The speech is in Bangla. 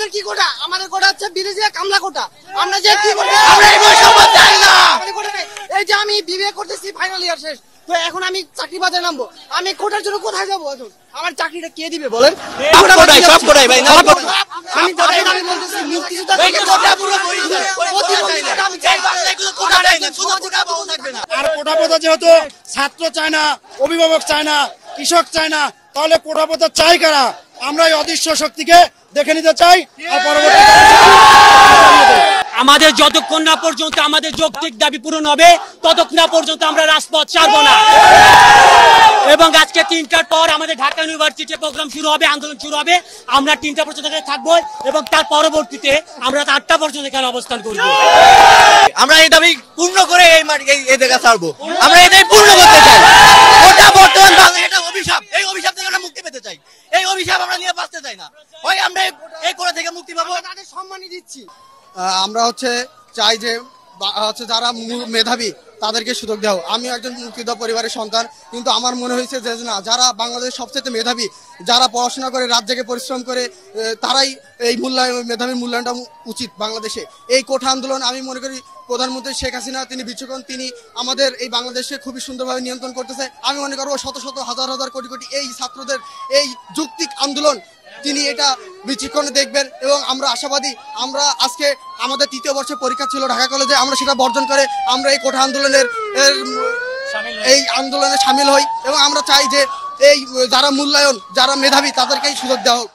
আপনার কি কোটা? আমাদের কোটা হচ্ছে বিদেশি কামলা কোটা। আমরা যে কি বলবো, আমরা এই বৈষম্য চাই না। এই যে আমি বিবিএ করতেছি, ফাইনাল ইয়ার শেষ, তো এখন আমি চাকরি বাজারে নামবো, আমি কোটার জন্য কোথায় যাবো? এখন আমার চাকরিটা কে দিবে বলেন? সব কোটাই ভাই, আমি দাবি বলতেছি মুক্তিযোদ্ধা থেকে কোটা পুরো আমি চাই কোটা থাকবে না। আর কোটা প্রথা যেহেতু ছাত্র চায় না, অভিভাবক চায় না, কৃষক চায় না, তাহলে কোটা প্রথা চাই কারা? আমরা এই অদৃশ্য শক্তিকে দেখে নিতে চাই। আর পরবর্তী আমাদের যতক্ষণ না পর্যন্ত আমাদের যৌক্তিক দাবি পূরণ হবে ততক্ষণ না পর্যন্ত আমরা রাজপথ ছাড়বো না। এবং আজকে 3টার পর আমাদের ঢাকা ইউনিভার্সিটি প্রোগ্রাম শুরু হবে, আন্দোলন শুরু হবে। আমরা 3টা পর্যন্ত থাকবো এবং তার পরবর্তীতে আমরা 8টা পর্যন্ত এখানে অবস্থান করবো। আমরা এই দাবি পূর্ণ করে এই জায়গা ছাড়বো। আমরা এটাই পূর্ণ করতে চাই। ওটা বর্তমান বাংলা, এটা অভিশাপ। এই অভিশাপ থেকে আমরা মুক্তি পেতে চাই। এই অভিশাপ আমরা নিয়ে বাঁচতে চাই না। হয় আমরা এই কোটা থেকে মুক্তি পাবো, তাদের সম্মানই দিচ্ছি। আমরা চাই যে যারা মেধাবী তাদেরকে সুযোগ দেওয়া। আমি একজন মুক্তিযোদ্ধা পরিবারের সন্তান, কিন্তু আমার মনে হয়েছে যে না, যারা বাংলাদেশের সবচেয়ে মেধাবী, যারা পড়াশোনা করে রাত জেগে পরিশ্রম করে, তারাই এই মেধাবীর মূল্যায়নটা উচিত বাংলাদেশে। এই কোঠা আন্দোলন আমি মনে করি প্রধানমন্ত্রী শেখ হাসিনা তিনি বিচক্ষণ, তিনি আমাদের এই বাংলাদেশে খুবই সুন্দরভাবে নিয়ন্ত্রণ করতেছে। আমি মনে করবো শত শত হাজার হাজার কোটি কোটি এই ছাত্রদের এই যৌক্তিক আন্দোলন তিনি এটা বিচক্ষণে দেখবেন এবং আমরা আশাবাদী। আমরা আজকে আমাদের 3য় বর্ষের পরীক্ষা ছিল ঢাকা কলেজে, আমরা সেটা বর্জন করে আমরা এই কোঠা আন্দোলনের সামিল হই এবং আমরা চাই যে এই যারা মূল্যায়ন, যারা মেধাবী তাদেরকেই সুযোগ দেওয়া হোক।